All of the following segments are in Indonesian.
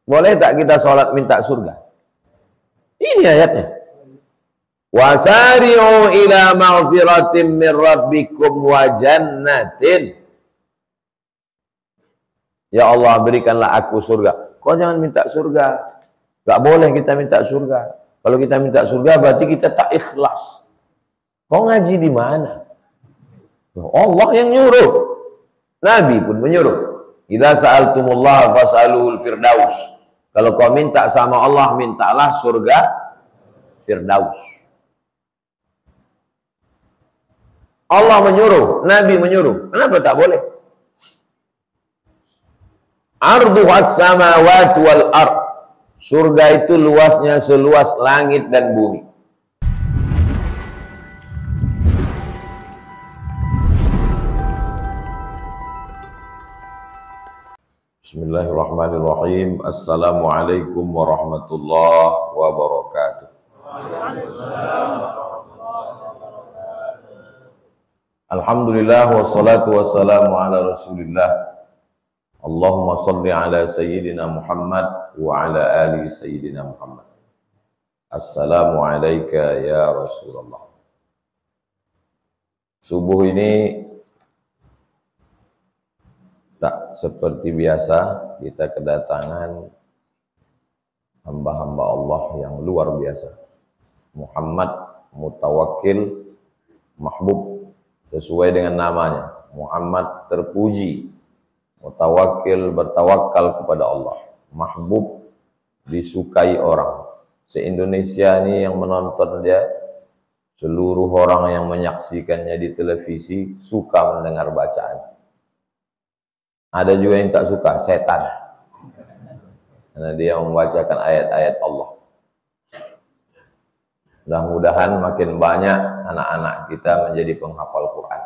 Boleh tak kita sholat minta surga? Ini ayatnya. Wasari'u ila maghfiratin min rabbikum wa jannatin. Ya Allah, berikanlah aku surga. Kau jangan minta surga. Gak boleh kita minta surga. Kalau kita minta surga berarti kita tak ikhlas. Kau ngaji di mana? Allah yang nyuruh. Nabi pun menyuruh. Idza sa'altumullah fas'aluhul firdaus. Kalau kau minta sama Allah, mintalah surga Firdaus. Allah menyuruh, Nabi menyuruh. Kenapa tak boleh? Arduhas samawati wal ard. Surga itu luasnya seluas langit dan bumi. Bismillahirrahmanirrahim. Assalamualaikum warahmatullahi wabarakatuh. Alhamdulillah wassalatu wassalamu ala Rasulillah. Allahumma salli ala sayyidina Muhammad wa ala ali sayyidina Muhammad. Assalamu alayka ya Rasulullah. Subuh ini tak seperti biasa, kita kedatangan hamba-hamba Allah yang luar biasa. Muhammad Mutawakkil Mahbub, sesuai dengan namanya. Muhammad terpuji, Mutawakkil bertawakal kepada Allah, Mahbub disukai orang. Se-Indonesia ini yang menonton dia, seluruh orang yang menyaksikannya di televisi suka mendengar bacaan. Ada juga yang tak suka, setan. Karena dia membacakan ayat-ayat Allah. Mudah-mudahan makin banyak anak-anak kita menjadi penghafal Quran.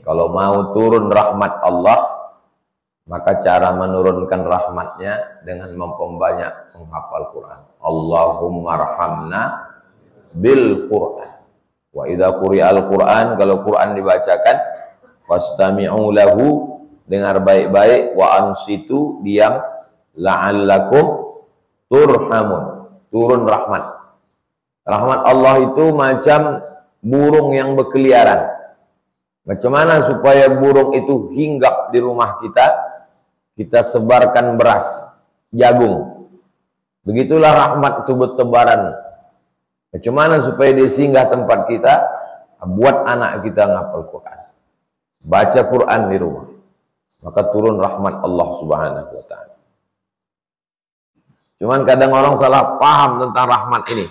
Kalau mau turun rahmat Allah, maka cara menurunkan rahmatnya dengan memperbanyak menghafal Quran. Allahumma arhamna bil Quran. Wa idza quri'al Quran, kalau Quran dibacakan, fastami'u lahu, dengar baik-baik, wa ansitu, diam, la'allakum turhamun, turun rahmat. Rahmat Allah itu macam burung yang berkeliaran. Macam mana supaya burung itu hinggap di rumah kita? Kita sebarkan beras, jagung. Begitulah rahmat itu bertebaran. Macam mana supaya dia singgah tempat kita? Buat anak kita ngapal Quran, baca Quran di rumah, maka turun rahmat Allah Subhanahu wa ta'ala. Cuman kadang orang salah paham tentang rahmat ini.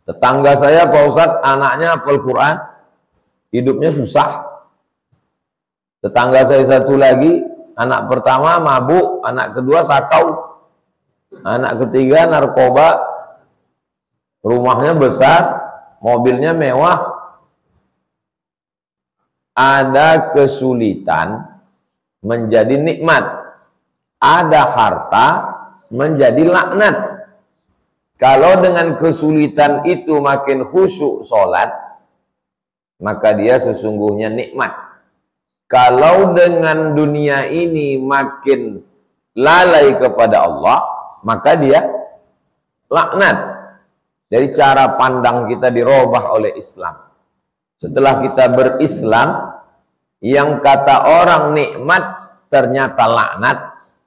Tetangga saya, Pak Ustadz, anaknya hafal Quran, hidupnya susah. Tetangga saya satu lagi, anak pertama mabuk, anak kedua sakau, anak ketiga narkoba, rumahnya besar, mobilnya mewah. Ada kesulitan menjadi nikmat, ada harta menjadi laknat. Kalau dengan kesulitan itu makin khusyuk sholat, maka dia sesungguhnya nikmat. Kalau dengan dunia ini makin lalai kepada Allah, maka dia laknat. Jadi cara pandang kita dirubah oleh Islam. Setelah kita berislam, yang kata orang nikmat ternyata laknat,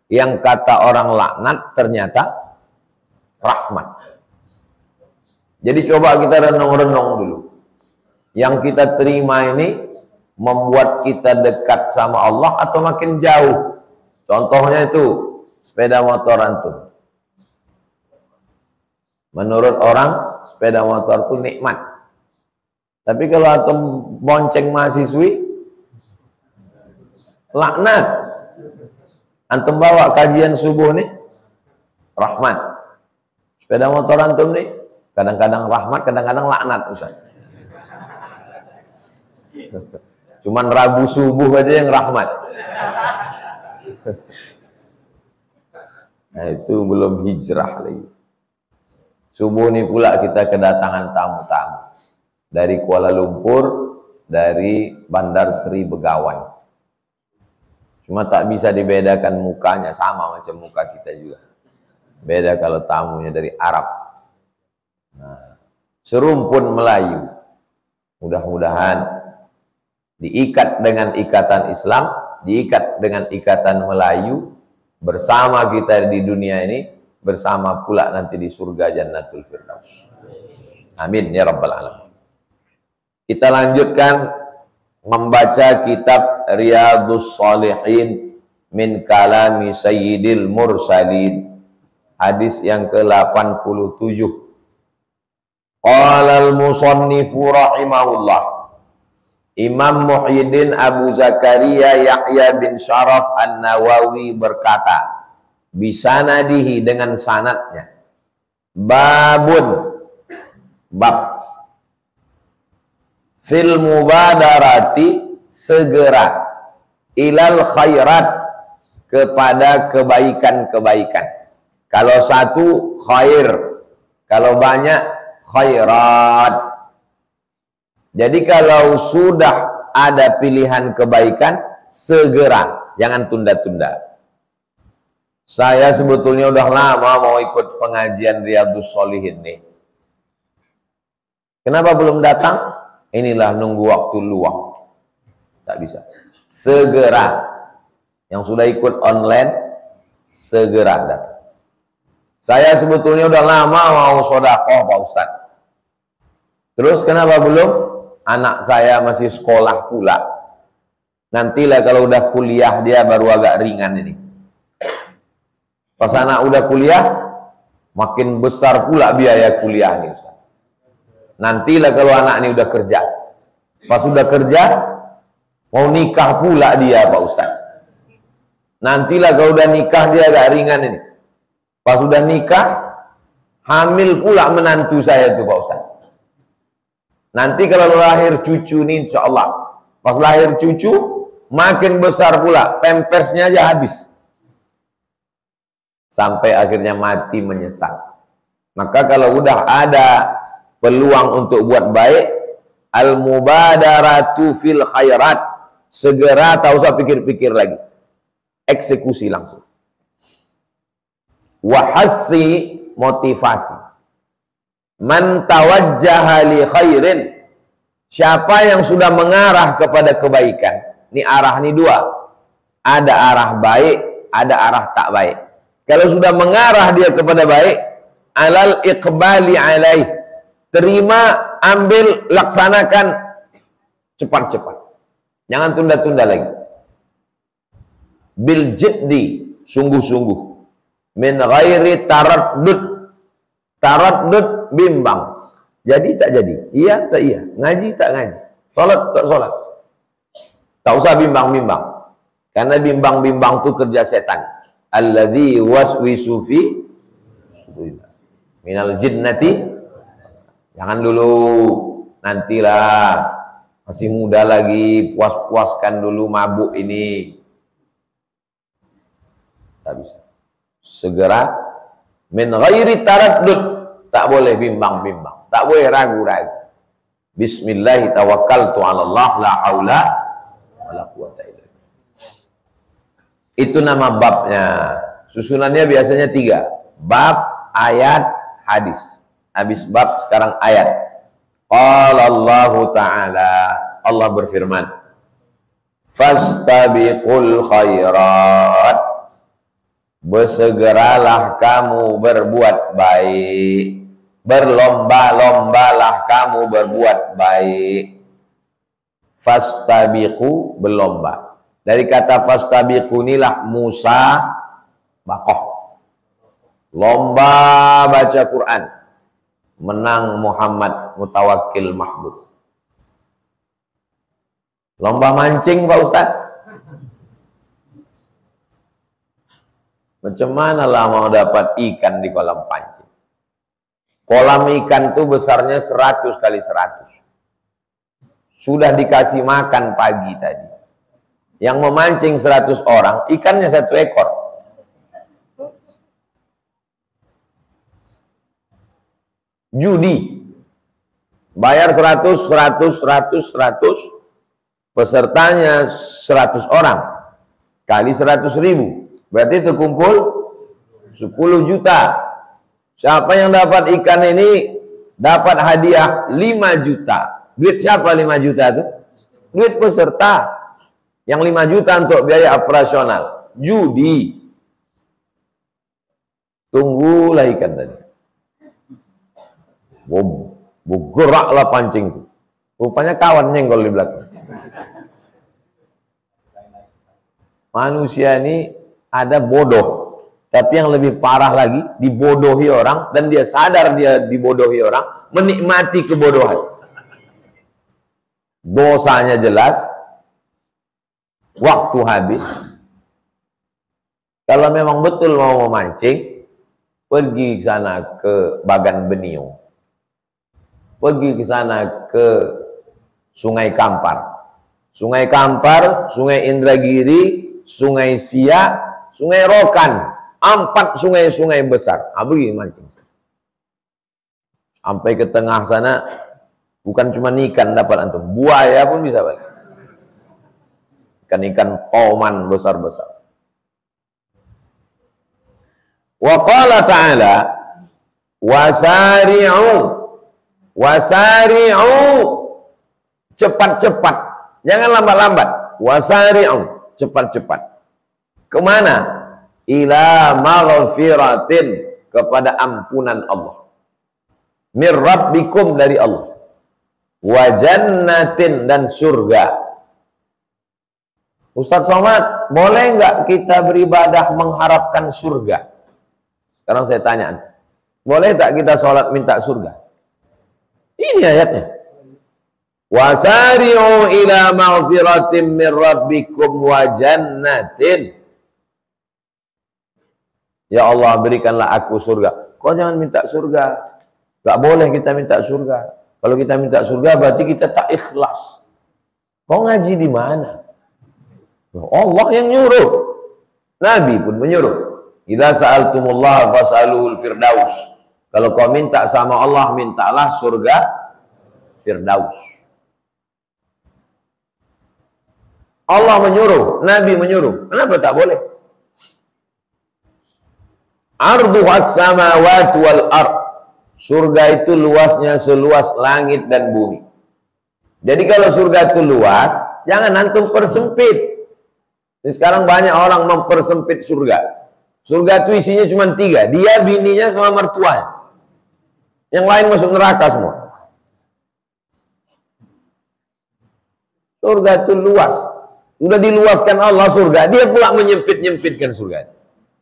yang kata orang laknat ternyata rahmat. Jadi coba kita renung-renung dulu. Yang kita terima ini membuat kita dekat sama Allah atau makin jauh? Contohnya itu sepeda motor antum. Menurut orang sepeda motor itu nikmat. Tapi kalau antum bonceng mahasiswi, laknat. Antum bawa kajian subuh nih, rahmat. Sepeda motor antum nih, kadang-kadang rahmat, kadang-kadang laknat, Ustaz. Cuman Rabu subuh aja yang rahmat. Nah, itu belum hijrah lagi. Subuh ini pula kita kedatangan tamu-tamu dari Kuala Lumpur, dari Bandar Sri Begawan. Cuma tak bisa dibedakan mukanya, sama macam muka kita juga. Beda kalau tamunya dari Arab. Nah, serumpun Melayu. Mudah-mudahan diikat dengan ikatan Islam, diikat dengan ikatan Melayu, bersama kita di dunia ini, bersama pula nanti di surga Jannatul Firdaus. Amin ya rabbal alamin. Kita lanjutkan membaca kitab Riyadhus Shalihin min kalami Sayyidil Mursalin, hadis yang ke-87. Qala al-musannifu rahimahullah, Imam Muhyiddin Abu Zakaria Yahya bin Syaraf An-Nawawi berkata, bisanadihi, dengan sanadnya, babun, bab, fil mubadarati, segera, ilal khairat, kepada kebaikan-kebaikan. Kalau satu khair, kalau banyak khairat. Jadi kalau sudah ada pilihan kebaikan, segera, jangan tunda-tunda. Saya sebetulnya udah lama mau ikut pengajian Riyadhus Shalihin nih. Kenapa belum datang? Inilah nunggu waktu luang. Tak bisa. Segera. Yang sudah ikut online, segera datang. Saya sebetulnya udah lama mau sedekah Pak Ustadz. Terus kenapa belum? Anak saya masih sekolah pula. Nantilah kalau udah kuliah dia baru agak ringan ini. Pas anak udah kuliah, makin besar pula biaya kuliah nih Ustaz. Nantilah kalau anak ini udah kerja. Pas udah kerja, mau nikah pula dia Pak Ustaz. Nantilah kalau udah nikah dia agak ringan ini. Pas udah nikah, hamil pula menantu saya tuh Pak Ustaz. Nanti kalau lahir cucu nih insya Allah, pas lahir cucu makin besar pula, pampersnya aja habis, sampai akhirnya mati menyesal. Maka kalau udah ada peluang untuk buat baik, al mubadaratu fil khairat, segera, tak usah pikir-pikir lagi, eksekusi langsung. Wahasi, motivasi. Man tawajjaha li khairin, siapa yang sudah mengarah kepada kebaikan. Ini arah ini dua, ada arah baik, ada arah tak baik. Kalau sudah mengarah dia kepada baik, alal iqbali alaih, terima, ambil, laksanakan cepat-cepat, jangan tunda-tunda lagi. Bil jiddi, sungguh-sungguh, min ghairi taraddud. Taraddud, bimbang, jadi tak jadi, iya tak iya, ngaji tak ngaji, sholat tak sholat. Tak usah bimbang-bimbang, karena bimbang-bimbang itu kerja setan. Alladzi waswisu fi minal jinnati. Jangan dulu, nantilah, masih muda lagi, puas-puaskan dulu mabuk ini. Tak bisa. Segera, min ghairi taraddud. Tak boleh bimbang-bimbang, tak boleh ragu-ragu. Bismillah tawakkaltu 'ala Allah, la haula wala quwata illa billah. Itu nama babnya. Susunannya biasanya 3. Bab, ayat, hadis. Habis bab, sekarang ayat. Qala Allah Ta'ala, Allah berfirman, fastabiqul khairat, bersegeralah kamu berbuat baik, berlomba-lombalah kamu berbuat baik. Fastabiqu, berlomba. Dari kata fastabiqu inilah Musa bakoh, lomba baca Quran, menang Muhammad Mutawakkil Mahmud. Lomba mancing Pak Ustaz, macam mana lah mau dapat ikan di kolam pancing? Kolam ikan tuh besarnya 100 kali 100. Sudah dikasih makan pagi tadi. Yang memancing 100 orang, ikannya 1 ekor. Judi. Bayar 100, 100, 100, 100. Pesertanya 100 orang. kali 100.000. Berarti terkumpul 10 juta. Siapa yang dapat ikan ini dapat hadiah 5 juta. Duit siapa 5 juta itu? Duit peserta. Yang 5 juta untuk biaya operasional. Judi. Tunggulah ikan tadi. Geraklah pancing itu. Rupanya kawan nyenggol di belakang. Manusia ini ada bodoh. Tapi yang lebih parah lagi, dibodohi orang, dan dia sadar dia dibodohi orang, menikmati kebodohan. Dosanya jelas, waktu habis. Kalau memang betul mau memancing, pergi ke sana ke Bagan Beniung. Pergi ke sana ke Sungai Kampar. Sungai Kampar, Sungai Indragiri, Sungai Siak, Sungai Rokan. 4 sungai-sungai besar. Begini mancing. Sampai ke tengah sana, bukan cuma ikan dapat antum, buaya pun bisa balik. Ikan-ikan toman besar-besar. Wa qala ta'ala, wasari'u, wasari'u, cepat-cepat, jangan lambat-lambat. Wasari'u, cepat-cepat. Kemana? Ila maghfiratin, kepada ampunan Allah. Mir rabbikum, dari Allah. Wa jannatin, dan surga. Ustaz Somad, boleh nggak kita beribadah mengharapkan surga? Sekarang saya tanya, boleh tak kita sholat minta surga? Ini ayatnya. Wasari'u ila maghfiratin mir rabbikum wa jannatin. Ya Allah, berikanlah aku surga. Kau jangan minta surga. Gak boleh kita minta surga. Kalau kita minta surga berarti kita tak ikhlas. Kau ngaji di mana? Allah yang nyuruh. Nabi pun menyuruh. Idza sa'altumullah fas'aluhul firdaus. Kalau kau minta sama Allah, mintalah surga Firdaus. Allah menyuruh, Nabi menyuruh. Kenapa tak boleh? Arduhas samawati wal ard. Surga itu luasnya seluas langit dan bumi. Jadi kalau surga itu luas, jangan antum persempit. Ini sekarang banyak orang mempersempit surga. Surga itu isinya cuma 3. Dia, bininya, sama mertuanya. Yang lain masuk neraka semua. Surga itu luas. Sudah diluaskan Allah surga, dia pula menyempit-nyempitkan surga.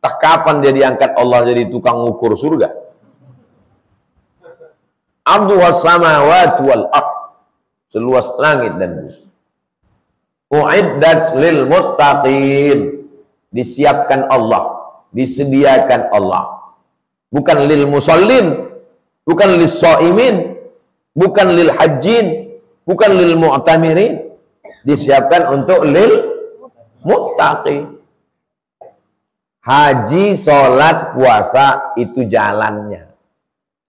Tak kapan dia diangkat Allah jadi tukang ukur surga? Arduhas samawati wal ard. Seluas langit dan bumi. Uiddat lil muttaqin. Disiapkan Allah, disediakan Allah. Bukan lil musallin, bukan lil shaimin, bukan lil hajjin, bukan lil mu'tamirin. Disiapkan untuk lil muttaqin. Haji, sholat, puasa itu jalannya.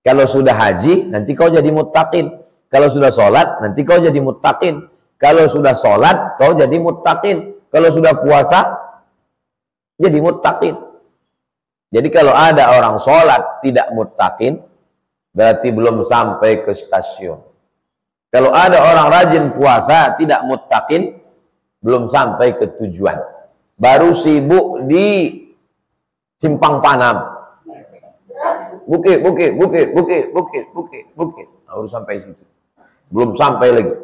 Kalau sudah haji, nanti kau jadi muttaqin. Kalau sudah sholat, nanti kau jadi muttaqin. Kalau sudah sholat, kau jadi muttaqin. Kalau sudah puasa, jadi muttaqin. Jadi kalau ada orang sholat tidak muttaqin, berarti belum sampai ke stasiun. Kalau ada orang rajin puasa tidak muttaqin, belum sampai ke tujuan. Baru sibuk di Simpang Panam. Bukit. Baru sampai situ. Belum sampai lagi.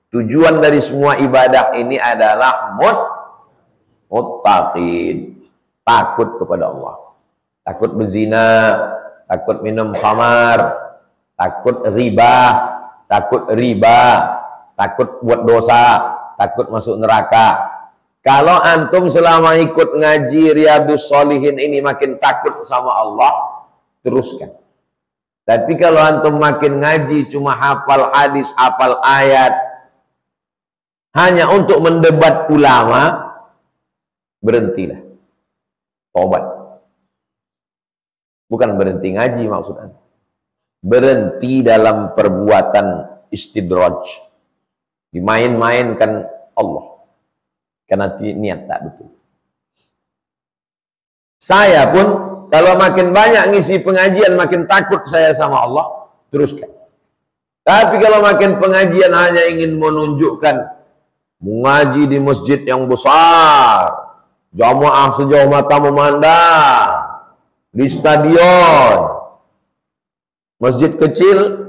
Tujuan dari semua ibadah ini adalah muttaqin. Takut kepada Allah. Takut berzina, takut minum khamar, takut riba, takut buat dosa, takut masuk neraka. Kalau antum selama ikut ngaji Riyadhus Shalihin ini makin takut sama Allah, teruskan. Tapi kalau antum makin ngaji cuma hafal hadis, hafal ayat, hanya untuk mendebat ulama, berhentilah. Tobat. Bukan berhenti ngaji maksudnya. Berhenti dalam perbuatan istidraj. Dimain-mainkan Allah. Karena niat tak betul. Saya pun kalau makin banyak ngisi pengajian, makin takut saya sama Allah, teruskan. Tapi kalau makin pengajian hanya ingin menunjukkan mengaji di masjid yang besar, jamaah sejauh mata memandang, di stadion, masjid kecil,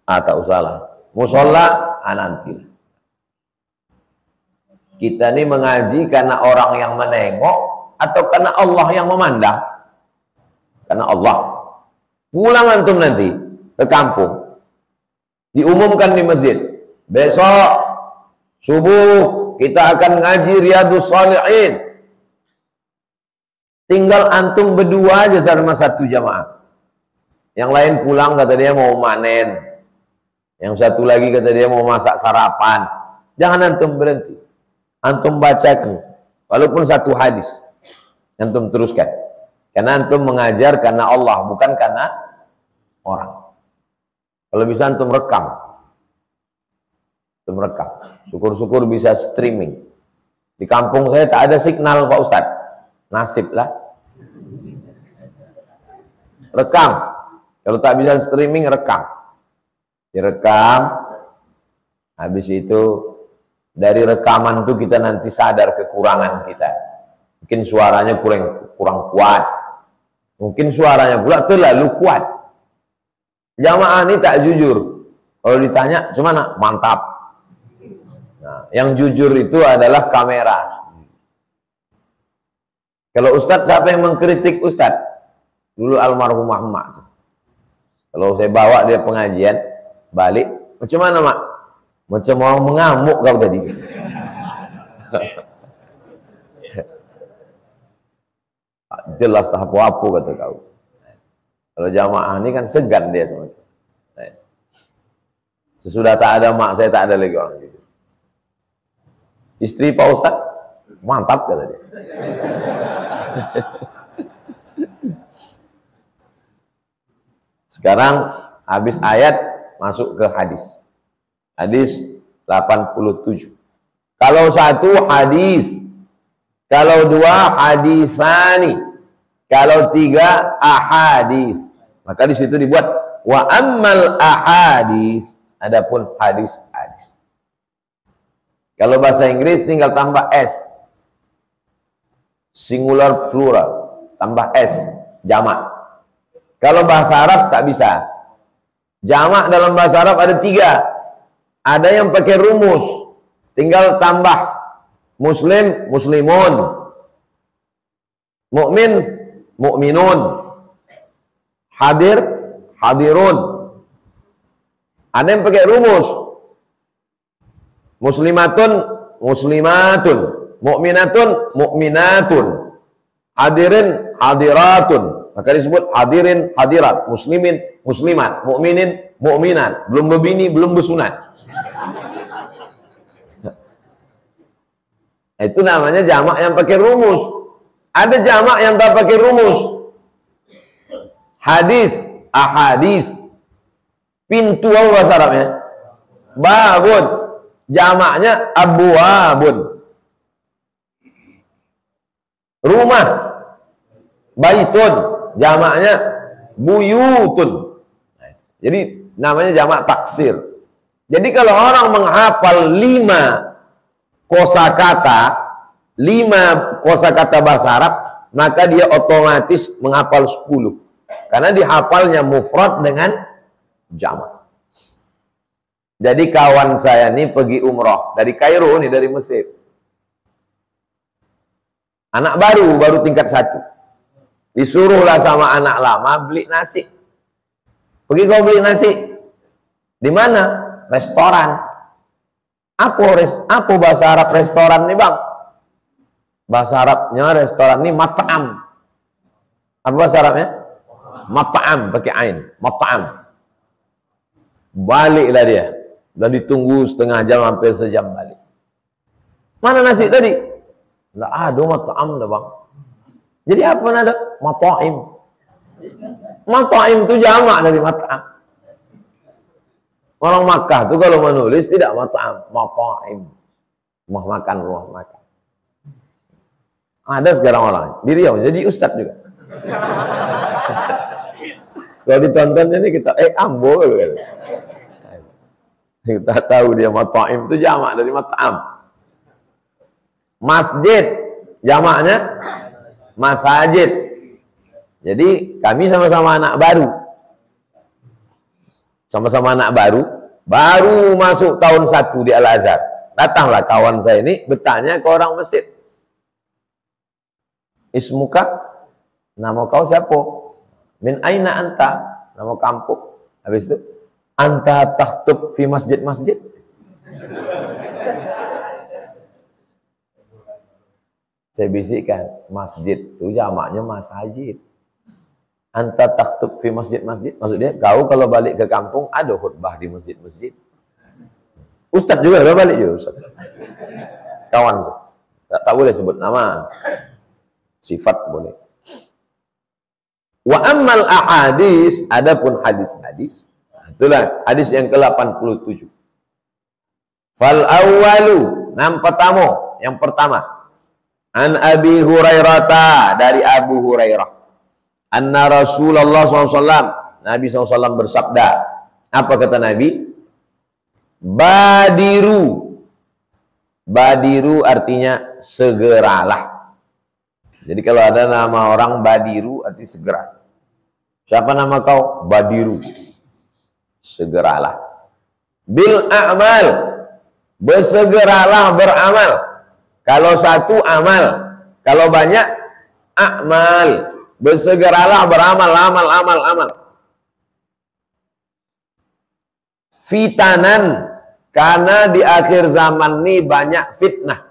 tak usah lah. Musola, nanti. Kita ini mengaji karena orang yang menengok atau karena Allah yang memandang? Karena Allah. Pulang antum nanti ke kampung, diumumkan di masjid, besok subuh kita akan ngaji Riyadhus Shalihin. Tinggal antum berdua aja sama satu jamaah. Yang lain pulang kata dia mau manen. Yang satu lagi kata dia mau masak sarapan. Jangan antum berhenti. Antum bacakan walaupun satu hadis. Antum teruskan. Karena antum mengajar karena Allah, bukan karena orang. Kalau bisa antum rekam. Antum rekam. Syukur-syukur bisa streaming. Di kampung saya tak ada signal Pak Ustadz. Nasib lah. Rekam. Kalau tak bisa streaming, rekam. Direkam. Habis itu dari rekaman itu kita nanti sadar kekurangan kita. Mungkin suaranya kurang kuat. Mungkin suaranya pula terlalu kuat. Jamaah ini tak jujur. Kalau ditanya, gimana? Mantap. Nah, yang jujur itu adalah kamera. Kalau Ustadz, siapa yang mengkritik Ustadz? Dulu almarhumah emak. Kalau saya bawa dia pengajian, balik, macam mana mak? Macam orang mengamuk kau tadi. Jelas tak apa-apa kata kau. Kalau jamaah ini kan segan dia sama kita. Sesudah tak ada mak saya, tak ada lagi orang gitu. Istri Pak Ustadz, mantap kata dia. Sekarang habis ayat masuk ke hadis. Hadis 87. Kalau satu hadis, kalau dua hadisani, kalau tiga ahadis. Maka di situ dibuat wa ammal ahadis, adapun hadis-hadis. Kalau bahasa Inggris tinggal tambah s. Singular plural, tambah s, jamak. Kalau bahasa Arab tak bisa. Jamak dalam bahasa Arab ada tiga. Ada yang pakai rumus, tinggal tambah muslim, muslimun, mukmin, mukminun, hadir, hadirun. Ada yang pakai rumus, muslimatun, muslimatun, mukminatun, mukminatun, hadirin, hadiratun. Maka disebut hadirin, hadirat, muslimin, muslimat, mukminin, mukminat, belum berbini, belum bersunat. Itu namanya jamak yang pakai rumus. Ada jamak yang tak pakai rumus. Hadis, ahadis. Pintu apa bahasa Arabnya? Babun. Jamaknya abwabun. Rumah, baitun. Jamaknya buyutun. Jadi namanya jamak taksir. Jadi kalau orang menghafal 5 kosakata, 5 kosakata bahasa Arab, maka dia otomatis menghafal 10. Karena dihafalnya mufrad dengan jamak. Jadi kawan saya ini pergi umroh dari Kairo nih, dari Mesir. Anak baru tingkat 1. Disuruhlah sama anak lama beli nasi. Pergi kau beli nasi. Di mana? Restoran. Apa bahasa Arab restoran nih bang? Bahasa Arabnya restoran ini mat'am. Apa bahasa Arabnya? Mat'am, pakai ain. Mat'am. Baliklah dia. Dan ditunggu setengah jam hampir sejam balik. Mana nasi tadi? Nggak ada mat'am dah bang. Jadi apa nada? Mat'aim. Mat'aim itu jamak dari mat'am. Orang Makkah tuh kalau menulis tidak mat'am, mat'aim. Rumah makan, rumah makan. Ada sekarang orang di Riau jadi ustadz juga. Kalau ditonton ini kita ambo gitu. Kita tahu dia mat'am itu jamak dari mat'am. Masjid jamaknya masajid. Jadi kami sama-sama anak baru. Sama-sama anak baru masuk tahun 1 di Al-Azhar. Datanglah kawan saya ini bertanya ke orang masjid. Ismuka, nama kau siapa? Min aina anta, nama kampung. Habis itu, anta takhtub fi masjid-masjid. Saya bisikkan, masjid itu jamaknya masajid. Anta takhtub fi masjid-masjid. Maksudnya, kau kalau balik ke kampung ada khutbah di masjid-masjid. Ustadz juga udah balik juga Ustadz. Kawan saya. Tak boleh sebut nama. Sifat boleh. Wa ammal ahadis, adapun hadis-hadis. Itulah hadis yang ke-87. Fal awwalu, yang pertama. An Abi Hurairah, dari Abu Hurairah. Anna Rasulullah SAW, Nabi SAW bersabda. Apa kata Nabi? Badiru artinya segeralah. Jadi kalau ada nama orang Badiru arti segera. Siapa nama kau? Badiru. Segeralah. Bil a'mal, bersegeralah beramal. Kalau satu amal, kalau banyak a'mal. Bersegeralah beramal, amal. Fitanan, karena di akhir zaman ini banyak fitnah.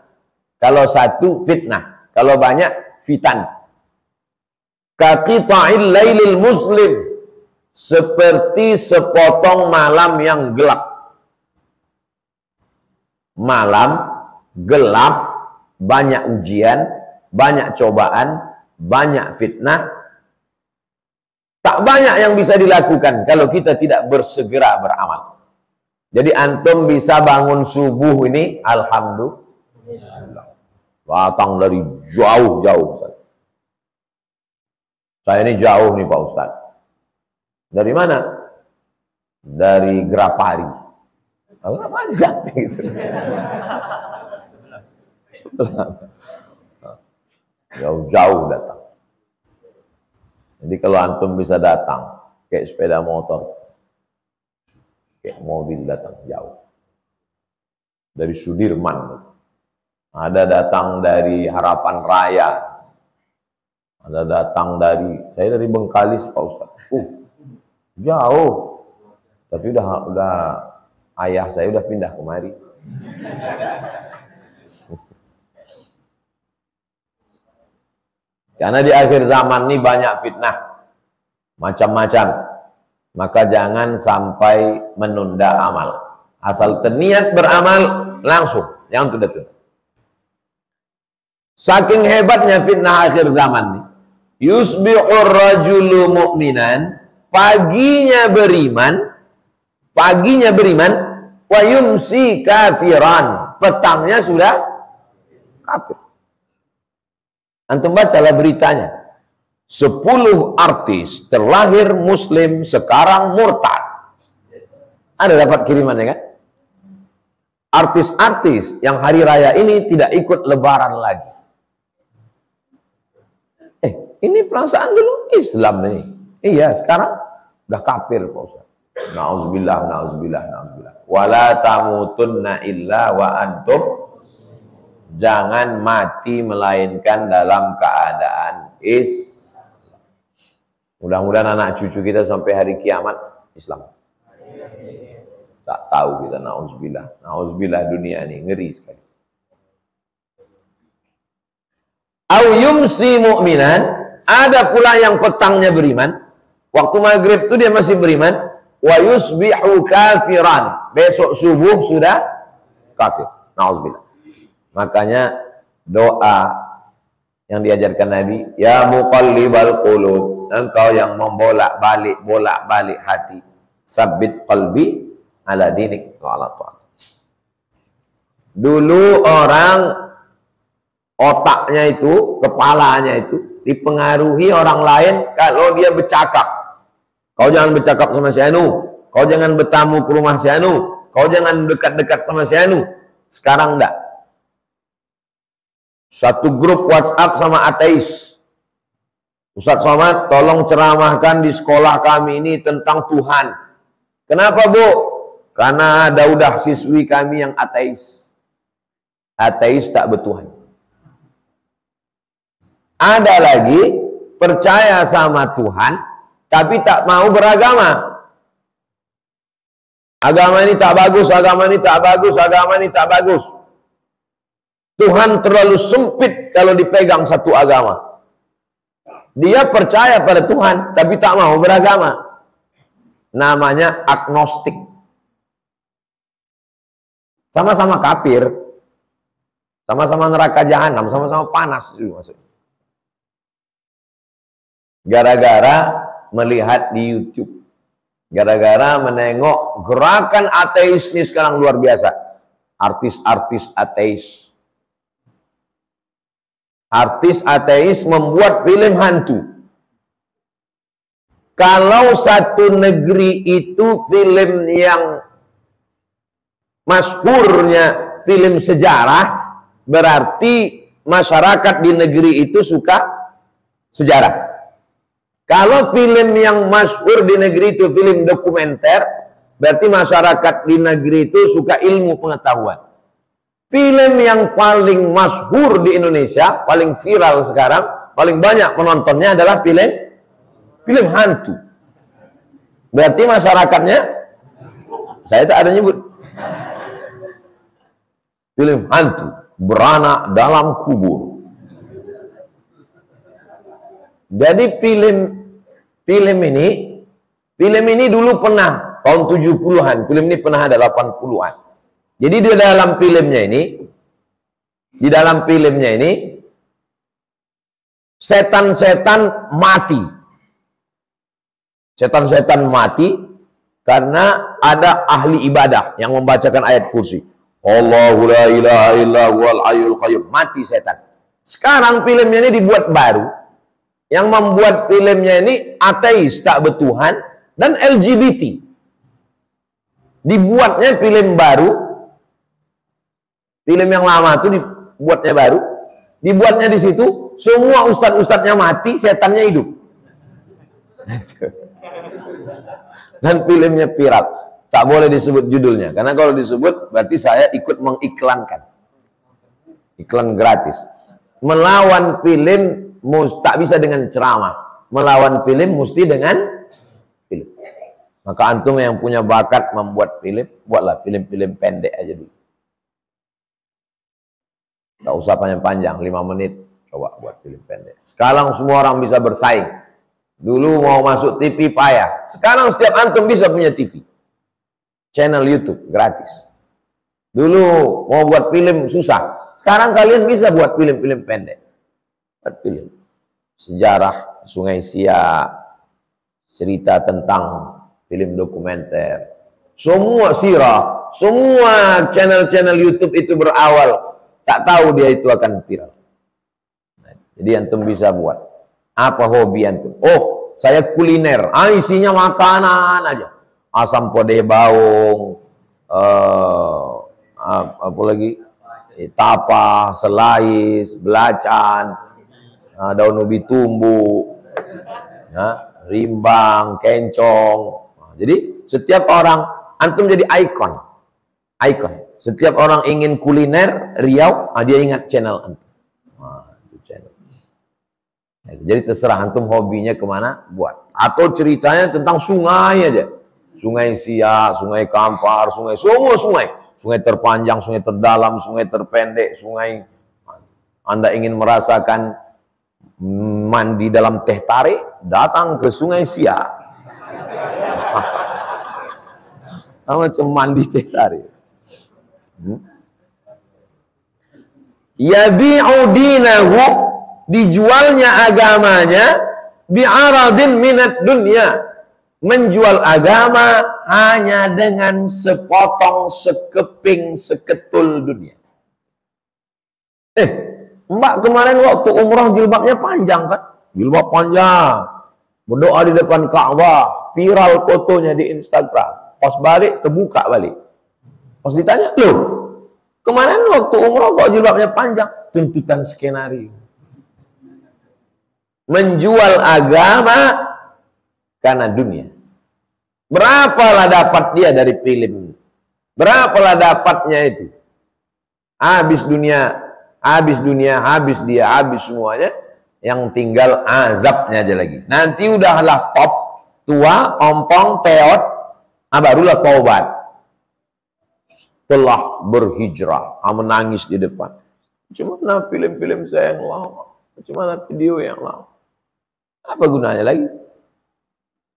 Kalau satu fitnah, kalau banyak fitan. Kaqita'il lailil muslim, seperti sepotong malam yang gelap. Malam gelap, banyak ujian, banyak cobaan, banyak fitnah. Tak banyak yang bisa dilakukan kalau kita tidak bersegera beramal. Jadi antum bisa bangun subuh ini, alhamdulillah. Datang dari jauh-jauh. Saya ini jauh nih Pak Ustadz. Dari mana? Dari Grapari. Grapari sampai gitu. Jauh-jauh datang. Jadi kalau antum bisa datang, kayak sepeda motor, kayak mobil datang jauh. Dari Sudirman. Ada datang dari Harapan Raya. Ada datang saya dari Bengkalis Pak Ustadz. Jauh. Tapi udah ayah saya udah pindah kemari. Karena di akhir zaman ini banyak fitnah. Macam-macam. Maka jangan sampai menunda amal. Asal terniat beramal, langsung. Jangan tunda-tunda. Saking hebatnya fitnah akhir zaman ini. Yusbi'ur rajulu mu'minan. Paginya beriman. Wa yumsi kafiran. Petangnya sudah kafir. Antum bacalah beritanya. 10 artis terlahir muslim sekarang murtad. Ada dapat kirimannya kan? Artis-artis yang hari raya ini tidak ikut lebaran lagi. Ini perasaan dulu Islam ini. Iya, sekarang udah kafir Pak Ustaz. Nauzubillah. Wala tamutunna illa wa antum. Jangan mati melainkan dalam keadaan Mudah-mudahan anak cucu kita sampai hari kiamat Islam. Tak tahu kita, nauzubillah dunia ini ngeri sekali. Au yumsi mu'minan, ada pula yang petangnya beriman, waktu maghrib itu dia masih beriman, wa yusbihu kafiran, besok subuh sudah kafir. Nauzubillah. Makanya doa yang diajarkan Nabi, ya muqallibal qulub, engkau yang bolak-balik hati, sabbit qalbi ala dinik. Dulu orang otaknya itu, kepalanya itu dipengaruhi orang lain kalau dia bercakap. Kau jangan bercakap sama si Anu, kau jangan bertamu ke rumah si Anu, kau jangan dekat-dekat sama si Anu. Sekarang enggak. Satu grup WhatsApp sama ateis. Ustaz Somad, tolong ceramahkan di sekolah kami ini tentang Tuhan. Kenapa, Bu? Karena ada udah siswi kami yang ateis. Ateis tak bertuhan. Ada lagi percaya sama Tuhan tapi tak mau beragama. Agama ini tak bagus, agama ini tak bagus, agama ini tak bagus. Tuhan terlalu sempit kalau dipegang satu agama. Dia percaya pada Tuhan tapi tak mau beragama. Namanya agnostik. Sama-sama kafir. Sama-sama neraka jahanam, sama-sama panas itu maksudnya. Gara-gara melihat di YouTube, gara-gara menengok gerakan ateis ini sekarang luar biasa. Artis-artis ateis, artis ateis membuat film hantu. Kalau satu negeri itu film yang masyhurnya film sejarah, berarti masyarakat di negeri itu suka sejarah. Kalau film yang masyhur di negeri itu film dokumenter, berarti masyarakat di negeri itu suka ilmu pengetahuan. Film yang paling masyhur di Indonesia, paling viral sekarang, paling banyak penontonnya adalah film hantu. Berarti masyarakatnya, saya tak ada nyebut. Film hantu, beranak dalam kubur. Jadi film ini dulu pernah tahun 70-an, film ini pernah ada 80-an. Jadi di dalam filmnya ini setan-setan mati. Setan-setan mati karena ada ahli ibadah yang membacakan ayat kursi. Allahu la ilaha illa huwal hayyul qayyum. Mati setan. Sekarang filmnya ini dibuat baru. Yang membuat filmnya ini ateis, tak bertuhan, dan LGBT. Dibuatnya film baru. Film yang lama itu dibuatnya baru. Dibuatnya di situ, semua ustadz-ustadznya mati, setannya hidup. Dan filmnya viral. Tak boleh disebut judulnya. Karena kalau disebut, berarti saya ikut mengiklankan. Iklan gratis. Melawan film tak bisa dengan ceramah. Melawan film mesti dengan film. Maka antum yang punya bakat membuat film, buatlah film-film pendek aja dulu. Tak usah panjang-panjang, 5 menit. Coba buat film pendek. Sekarang semua orang bisa bersaing. Dulu mau masuk TV payah. Sekarang setiap antum bisa punya TV. Channel YouTube gratis. Dulu mau buat film susah. Sekarang kalian bisa buat film-film pendek. Buat film. Sejarah Sungai Siak, cerita tentang film dokumenter, semua sirah, semua channel-channel YouTube itu berawal, tak tahu dia itu akan viral. Nah, jadi antum bisa buat. Apa hobi antum? Oh, saya kuliner, isinya makanan aja. Asam podeh baung, apa lagi? Tapa, selais, belacan, daun ubi tumbuh, rimbang, kencong. Jadi setiap orang, antum jadi ikon. Setiap orang ingin kuliner Riau, dia ingat channel antum. Itu channel. Jadi terserah antum hobinya kemana, buat. Atau ceritanya tentang sungai aja. Sungai Siak, Sungai Kampar, semua sungai. Sungai terpanjang, sungai terdalam, sungai terpendek, sungai. Anda ingin merasakan mandi dalam teh tarik, datang ke Sungai Siak. Macam mandi teh tarik. Yabi'u dinahu, dijualnya agamanya, bi'aradin minat dunya, menjual agama hanya dengan sepotong, sekeping, seketul dunia. Mbak kemarin waktu umrah jilbabnya panjang kan? Jilbab panjang. Berdoa di depan Ka'bah. Viral fotonya di Instagram. Pas balik, terbuka balik. Pas ditanya, loh, kemarin waktu umrah kok jilbabnya panjang? Tuntutan skenario. Menjual agama karena dunia. Berapalah dapat dia dari film? Berapalah dapatnya itu? Habis dunia, habis dia, habis semuanya. Yang tinggal azabnya aja lagi. Nanti udahlah top, tua, ompong, peot, barulah taubat. Telah berhijrah, menangis di depan. Cuma film-film saya yang lama, cuma video yang lama. Apa gunanya lagi?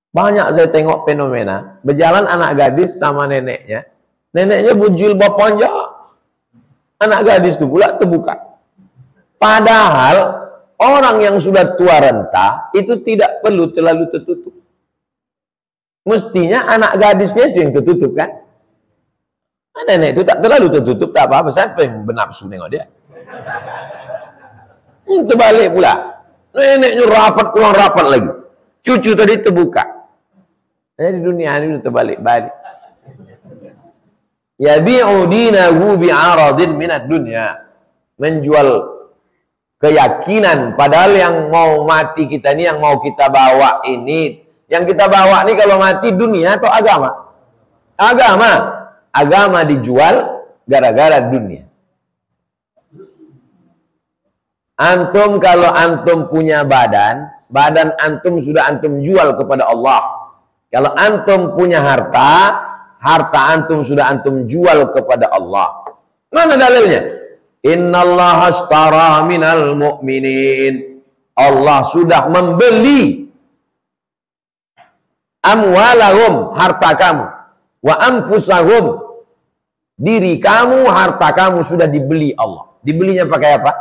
Banyak saya tengok fenomena, berjalan anak gadis sama neneknya. Neneknya berjilbab panjang. Anak gadis itu pula terbuka. Padahal orang yang sudah tua renta itu tidak perlu terlalu tertutup. Mestinya anak gadisnya itu yang tertutup kan? Nenek itu tak terlalu tertutup, tak apa-apa. Siapa yang bernafsu nengok dia? Terbalik pula. Neneknya rapat, kurang rapat lagi. Cucu tadi terbuka. Di dunia ini terbalik-balik. Yabi'u dinahu bi'aradin minad dunya. Menjual keyakinan. Padahal yang mau mati kita ini, yang mau kita bawa ini. Yang kita bawa ini kalau mati dunia atau agama? Agama. Agama dijual gara-gara dunia. Antum kalau antum punya badan, badan antum sudah antum jual kepada Allah. Kalau antum punya harta, harta antum sudah antum jual kepada Allah. Mana dalilnya? Innallaha ashtara minal mu'minin. Allah sudah membeli amwalahum, harta kamu, wa anfusahum, diri kamu, harta kamu sudah dibeli Allah. Dibelinya pakai apa?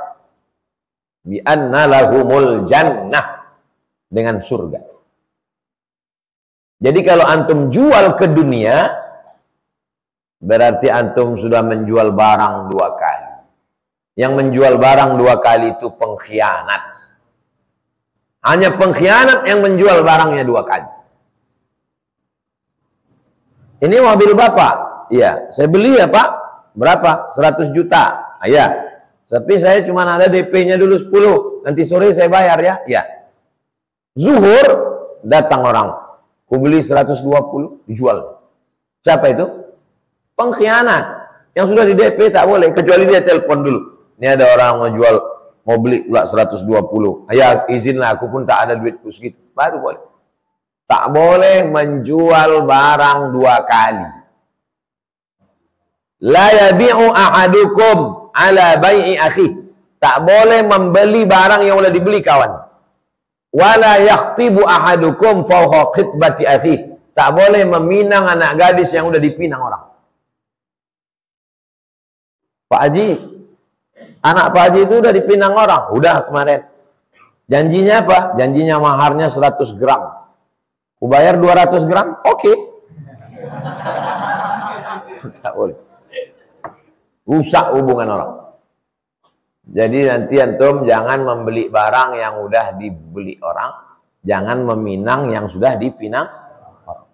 Bi anna lahumul jannah, dengan surga. Jadi kalau antum jual ke dunia, berarti antum sudah menjual barang dua kali. Yang menjual barang dua kali itu pengkhianat. Hanya pengkhianat yang menjual barangnya dua kali. Ini mobil Bapak. Iya, saya beli ya Pak. Berapa? 100 juta. Iya. Tapi saya cuma ada DP-nya dulu 10. Nanti sore saya bayar ya. Iya. Zuhur datang orang. Ku beli 120, dijual. Siapa itu? Pengkhianat. Yang sudah di DP tak boleh, kecuali dia telepon dulu. Ini ada orang mau jual, mau beli pula 120. Ya izinlah, aku pun tak ada duitku segitu. Baru boleh. Tak boleh menjual barang dua kali. La yabi'u ahadukum ala bai'i akhi. Tak boleh membeli barang yang sudah dibeli kawan. Wala yakhtibu ahadukum fawqa khitbati akhi. Tak boleh meminang anak gadis yang sudah dipinang orang. Pak Haji, anak Pak Haji itu udah dipinang orang. Udah kemarin. Janjinya apa? Janjinya maharnya 100 gram. Ku bayar 200 gram? Oke. Tak boleh. Rusak hubungan orang. Jadi nanti antum jangan membeli barang yang udah dibeli orang. Jangan meminang yang sudah dipinang.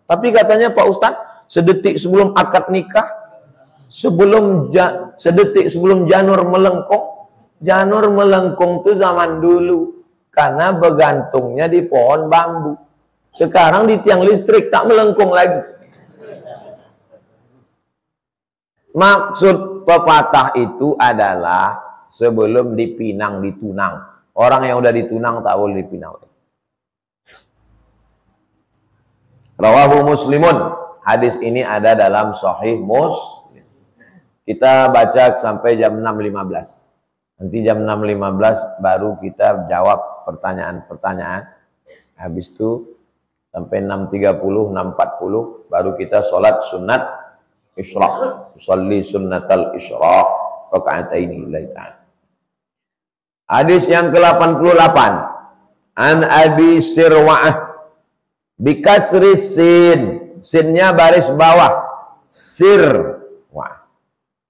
Tapi katanya Pak Ustadz, sedetik sebelum akad nikah, sedetik sebelum janur melengkung. Janur melengkung itu zaman dulu. Karena bergantungnya di pohon bambu. Sekarang di tiang listrik, tak melengkung lagi. Maksud pepatah itu adalah sebelum dipinang, ditunang. Orang yang udah ditunang tak boleh dipinang. Rawahu Muslimun. Hadis ini ada dalam Sahih Muslim. Kita baca sampai jam 6.15. Nanti jam 6.15 baru kita jawab pertanyaan-pertanyaan. Habis itu sampai 6.30, 6.40 baru kita sholat sunat isyraq. Usalli sunnatal isyraq raka'ataini lillahi ta'ala. Hadis yang ke-88. An Abi Sirwa'ah bikasri sin. Sinnya baris bawah. Sir.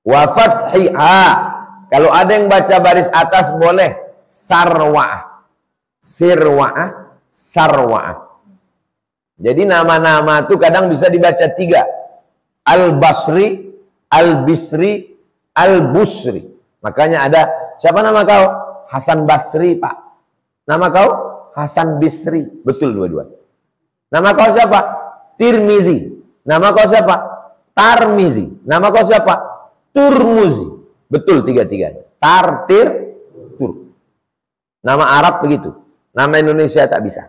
Wa fathiha. Kalau ada yang baca baris atas boleh sarwa'ah, sirwa'ah, sarwa'ah. Jadi nama-nama itu kadang bisa dibaca 3. Al-Basri, Al-Bisri, Al-Busri. Makanya ada, siapa nama kau? Hasan Basri, Pak. Nama kau? Hasan Bisri. Betul dua-dua. Nama kau siapa? Tirmizi. Nama kau siapa? Tarmizi. Nama kau siapa? Turmuzi. Betul tiga-tiganya. Tartir, tur. Nama Arab begitu. Nama Indonesia tak bisa.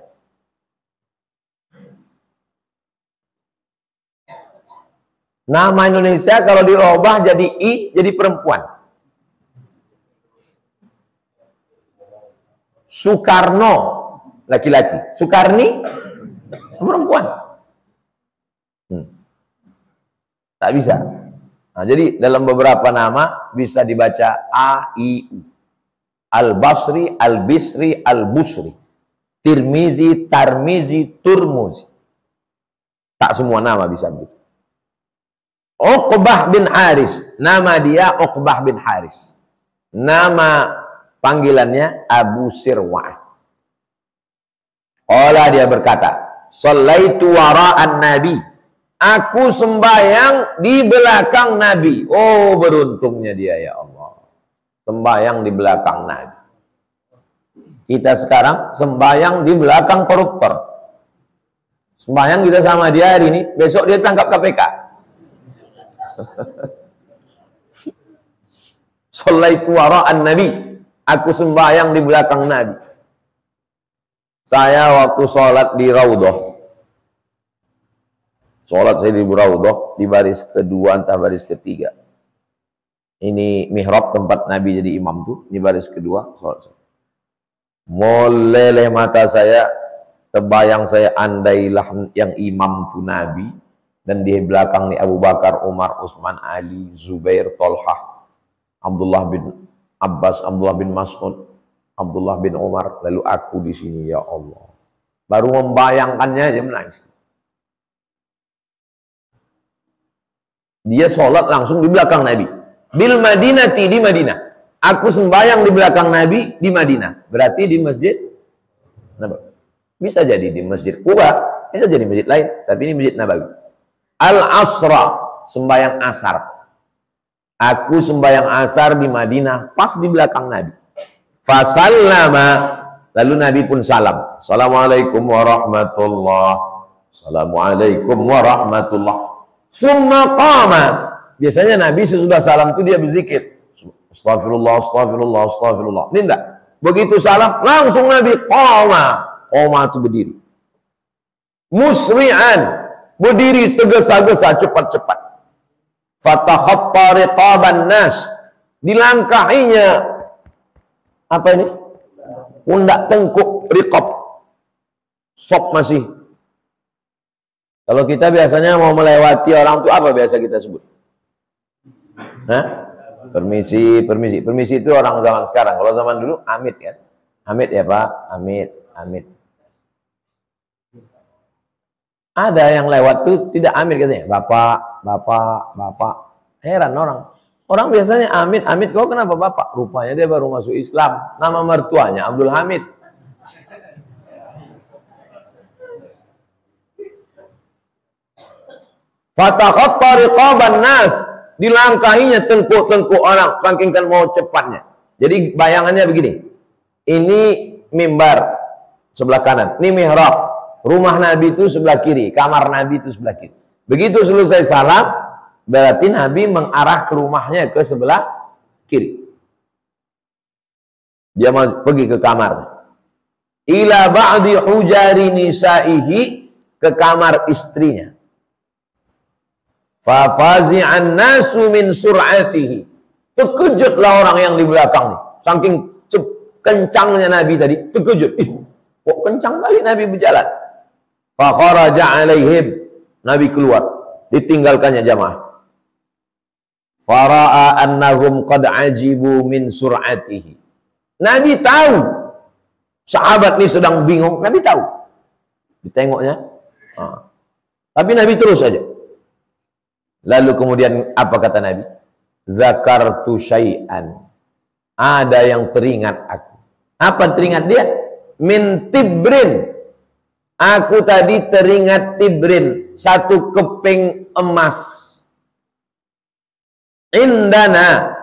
Nama Indonesia kalau dirubah jadi I, jadi perempuan. Soekarno, laki-laki. Soekarni, perempuan. Tak bisa. Nah, jadi dalam beberapa nama bisa dibaca A, I, U. Al-Basri, Al-Bisri, Al-Busri. Tirmizi, Tarmizi, Turmuzi. Tak semua nama bisa begitu. Uqbah bin Haris. Nama dia Uqbah bin Haris. Nama panggilannya Abu Sirwa'ah. Olah dia berkata, Shallaitu wara'an Nabi. Aku sembahyang di belakang Nabi. Oh, beruntungnya dia, ya Allah. Sembahyang di belakang Nabi. Kita sekarang sembahyang di belakang koruptor. Sembahyang kita sama dia hari ini, besok dia tangkap KPK. Shallaitu wara'an Nabi. Aku sembahyang di belakang Nabi. Saya waktu sholat di Raudhah. Sholat saya di Raudhah, di baris kedua entah baris ketiga. Ini mihrab tempat Nabi jadi imam tuh, di baris kedua sholat saya. Meleleh mata saya, terbayang saya andailah yang imam tuh Nabi, dan di belakang nih Abu Bakar, Umar, Utsman, Ali, Zubair, Tolhah, Abdullah bin Abbas, Abdullah bin Mas'ud, Abdullah bin Umar, lalu aku di sini, ya Allah. Baru membayangkannya aja menangis. Dia sholat langsung di belakang Nabi. Bil Madinati, di Madinah. Aku sembahyang di belakang Nabi di Madinah. Berarti di masjid. Bisa jadi di masjid Quba, bisa jadi masjid lain. Tapi ini masjid Nabawi. Al-Asra, sembahyang asar. Aku sembahyang asar di Madinah, pas di belakang Nabi. Fasallama, lalu Nabi pun salam. Assalamualaikum warahmatullahi. Assalamualaikum warahmatullahi. Summa qama. Biasanya Nabi sesudah salam itu dia berzikir. Astagfirullah, astagfirullah, astagfirullah. Ini enggak. Begitu salam, langsung Nabi qama. Qama itu berdiri. Musri'an. Berdiri tergesa-gesa, cepat-cepat. Fatakhatta riqaban nas. Dilangkahinya. Apa ini? Pundak tengkuk riqab. Sok masih. Kalau kita biasanya mau melewati orang itu apa biasa kita sebut? Hah? Permisi, permisi. Permisi itu orang zaman sekarang. Kalau zaman dulu amit kan? Amit ya Pak, amit, amit. Ada yang lewat tuh tidak amit katanya. Bapak, bapak, bapak. Heran orang. Orang biasanya amit, amit. Kau kenapa bapak? Rupanya dia baru masuk Islam. Nama mertuanya Abdul Hamid. Fatakhatta riqaban nas, dilangkahinya tengkuk-tengkuk orang, saking mau cepatnya. Jadi bayangannya begini. Ini mimbar sebelah kanan, ini mihrab. Rumah Nabi itu sebelah kiri, kamar Nabi itu sebelah kiri. Begitu selesai salam, berarti Nabi mengarah ke rumahnya ke sebelah kiri. Dia mau pergi ke kamar. Ila ba'di hujari nisaihi, ke kamar istrinya. Fafazi'an nasu min sur'atihi. Terkejutlah orang yang di belakang nih. Saking kencangnya Nabi tadi, terkejut. Kok kencang kali Nabi berjalan? Fakharaja alaihim. Nabi keluar, ditinggalkannya jamaah. Fara'a annahum qad ajibu min sur'atihi. Nabi tahu sahabat ini sedang bingung, Nabi tahu. Ditengoknya. Tapi Nabi terus saja. Lalu kemudian apa kata Nabi? Zakartu syai'an. ada yang teringat aku. Apa teringat dia? Min tibrin. Aku tadi teringat tibrin, satu keping emas. Indana,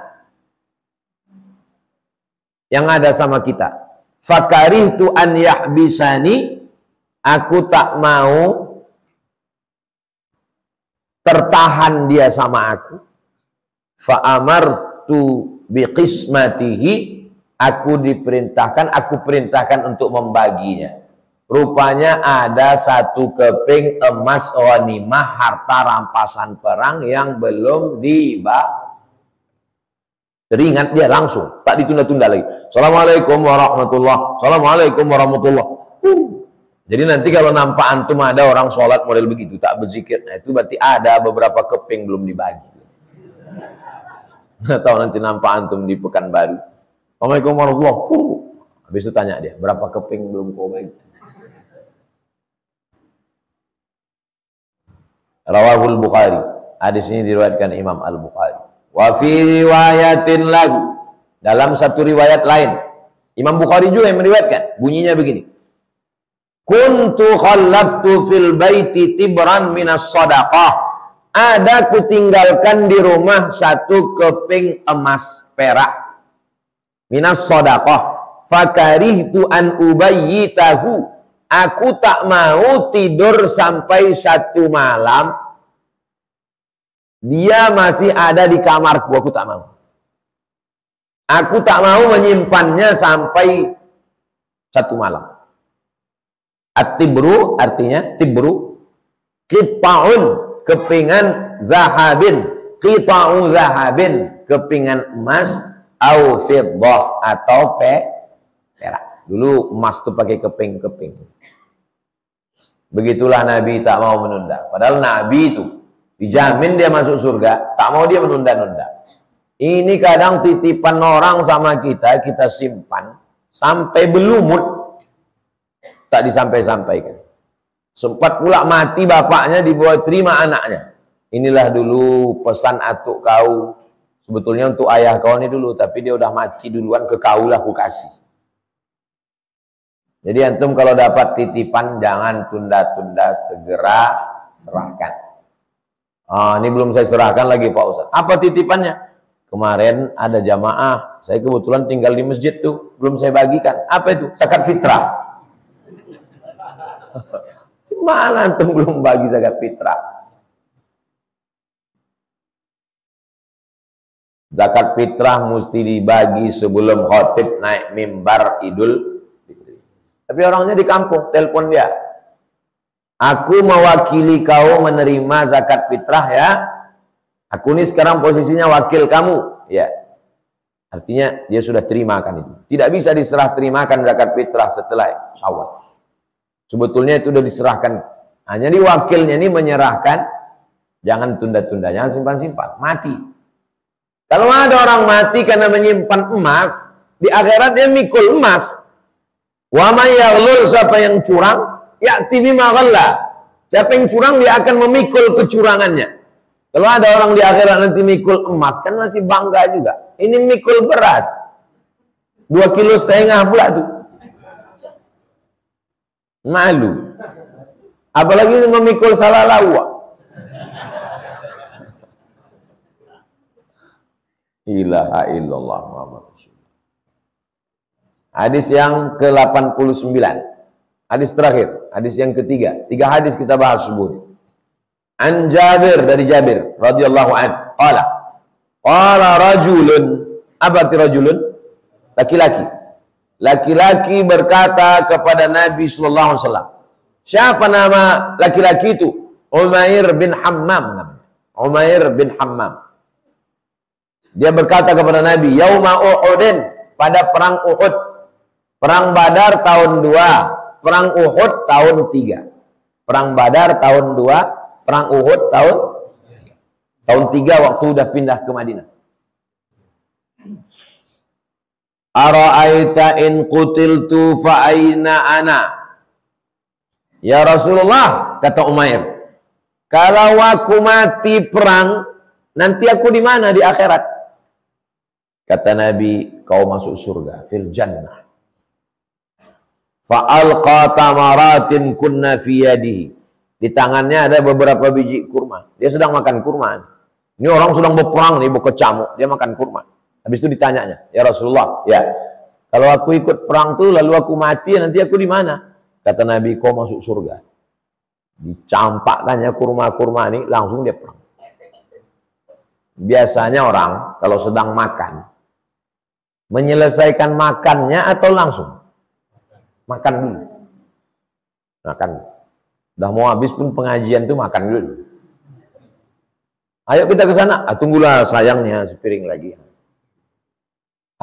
yang ada sama kita. Fakarihtu an yahbisani, aku tak mau tertahan dia sama aku. Fa'amartu biqismatihi, aku perintahkan untuk membaginya. Rupanya ada satu keping emas ghanimah, harta rampasan perang yang belum dibagi. Teringat dia langsung, tak ditunda-tunda lagi. Assalamualaikum warahmatullahi wabarakatuh. Assalamualaikum warahmatullahi wabarakatuh. Jadi nanti kalau nampak antum ada orang sholat model begitu, tak berzikir, nah itu berarti ada beberapa keping belum dibagi. Nggak tahu nanti nampak antum di Pekanbaru. Assalamualaikum warahmatullahi wabarakatuh. Habis itu tanya dia, berapa keping belum kau bagi? Rawahul Bukhari. Hadis ini diriwayatkan Imam Al-Bukhari. Wa fi riwayatin lagu, dalam satu riwayat lain Imam Bukhari juga yang meriwayatkan, bunyinya begini. Kuntu khallaftu fil baiti tibran minas sadaqah. Ada kutinggalkan di rumah satu keping emas perak minas sadaqah. Fakarihtu an ubayyitahu. Aku tak mau tidur sampai satu malam dia masih ada di kamarku. Aku tak mau. Aku tak mau menyimpannya sampai satu malam. At-tibru artinya tibru, qita'un, kepingan, zahabin, qita'u zahabin, kepingan emas, au fiddah, atau perak. Dulu emas itu pakai keping-keping. Begitulah Nabi tak mau menunda. Padahal Nabi itu dijamin dia masuk surga, tak mau dia menunda-nunda. Ini kadang titipan orang sama kita, kita simpan sampai berlumut, tak disampai-sampaikan. Sempat pula mati bapaknya, dibawa terima anaknya. Inilah dulu pesan atuk kau. Sebetulnya untuk ayah kau ini dulu, tapi dia udah mati duluan, ke kau lah aku kasih. Jadi antum kalau dapat titipan jangan tunda-tunda, segera serahkan. Ini belum saya serahkan lagi Pak Ustaz. Apa titipannya? Kemarin ada jamaah, saya kebetulan tinggal di masjid tuh, belum saya bagikan. Apa itu? Zakat fitrah. Mana antum belum bagi zakat fitrah? Zakat fitrah mesti dibagi sebelum khotib naik mimbar Idul. Tapi orangnya di kampung, telepon dia. Aku mewakili kau menerima zakat fitrah ya. Aku ini sekarang posisinya wakil kamu. Ya. Artinya dia sudah terimakan itu. Tidak bisa diserah terimakan zakat fitrah setelah Syawal. Sebetulnya itu sudah diserahkan. Hanya di wakilnya ini menyerahkan. Jangan tunda-tunda, jangan simpan-simpan. Mati. Kalau ada orang mati karena menyimpan emas, di akhirat dia mikul emas. Wa may yaghlul, siapa yang curang, ya'ti bima ghalla. Siapa yang curang dia akan memikul kecurangannya. Kalau ada orang di akhirat nanti mikul emas, kan masih bangga juga. Ini mikul beras. 2,5 kilo pula tuh. Malu. Apalagi memikul salah lawa. Ilaha illallah Muhammad Rasulullah. Hadis yang ke-89. Hadis terakhir, hadis yang ketiga. 3 hadis kita bahas subuh. An Jabir, dari Jabir radhiyallahu anhu, qala rajulun, apa arti rajulun? Laki-laki. Laki-laki berkata kepada Nabi sallallahu alaihi wasallam. Siapa nama laki-laki itu? Umair bin Hammam namanya. Umair bin Hammam. Dia berkata kepada Nabi, yauma Uhudin, pada perang Uhud. Perang Badar tahun 2, perang Uhud tahun 3. Perang Badar tahun 2, perang Uhud tahun 3 waktu udah pindah ke Madinah. Ara'aita in qutiltu fa aina ana? Ya Rasulullah, kata Umair, kalau aku mati perang, nanti aku di mana di akhirat? Kata Nabi, kau masuk surga, fil jannah. Fa'alqa tamaratin kunna fi yadihi. Di tangannya ada beberapa biji kurma. Dia sedang makan kurma. Ini orang sedang berperang nih, berkecamuk. Dia makan kurma. Habis itu ditanyanya, ya Rasulullah, ya, kalau aku ikut perang tuh lalu aku mati, nanti aku di mana? Kata Nabi, kau masuk surga. Dicampakkannya kurma-kurma ini, langsung dia perang. Biasanya orang kalau sedang makan, menyelesaikan makannya atau langsung? Makan dulu. Makan. Udah mau habis pun pengajian tuh makan dulu. Ayo kita ke sana. Tunggulah sayangnya sepiring lagi.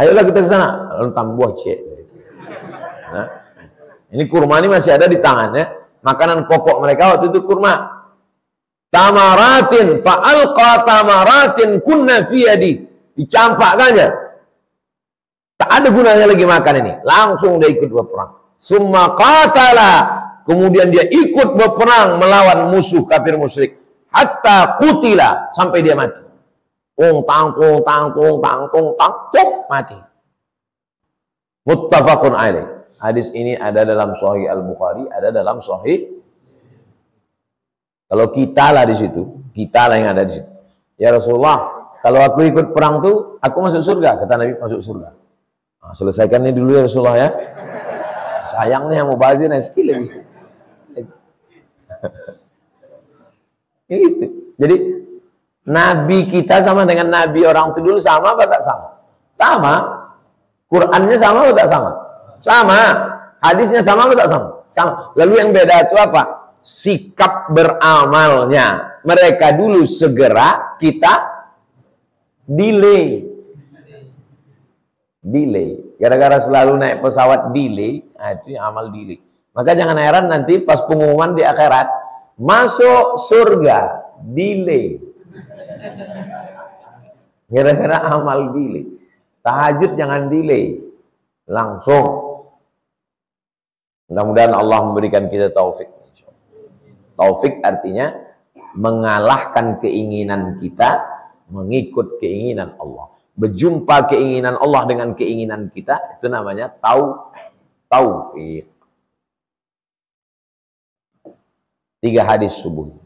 Ayolah kita ke sana. Lalu tambah cek. Nah, ini kurma ini masih ada di tangannya. Makanan pokok mereka waktu itu kurma. Tamaratin fa'alqa tamaratin kunna fi yadi. Dicampakkannya. Tak ada gunanya lagi makan ini. Langsung dia ikut berperang. Summa qatala. Kemudian dia ikut berperang melawan musuh kafir musyrik. Hatta qutila. Sampai dia mati. Tang, mati. Muttafaqun alaih. Hadis ini ada dalam Sahih Al-Bukhari, ada dalam Sahih. Kalau kita lah di situ, kita lah yang ada di situ. Ya Rasulullah, kalau aku ikut perang tuh, aku masuk surga. Kata Nabi, masuk surga. Nah, selesaikan ini dulu ya Rasulullah ya. Sayangnya mau bazir rezeki lagi. Itu. Jadi Nabi kita sama dengan Nabi orang itu dulu sama apa tak sama? Sama. Qurannya sama atau tak sama? Sama. Hadisnya sama atau tak sama? Sama. Lalu yang beda itu apa? Sikap beramalnya. Mereka dulu segera, kita delay. Delay. Gara-gara selalu naik pesawat delay, nah itu amal delay. Maka jangan heran nanti pas pengumuman di akhirat, masuk surga, delay. Gara-gara amal delay. Tahajud jangan delay. Langsung. Mudah-mudahan Allah memberikan kita taufik. Taufik artinya mengalahkan keinginan kita, mengikut keinginan Allah. Berjumpa keinginan Allah dengan keinginan kita, itu namanya taufik. 3 hadis subuh.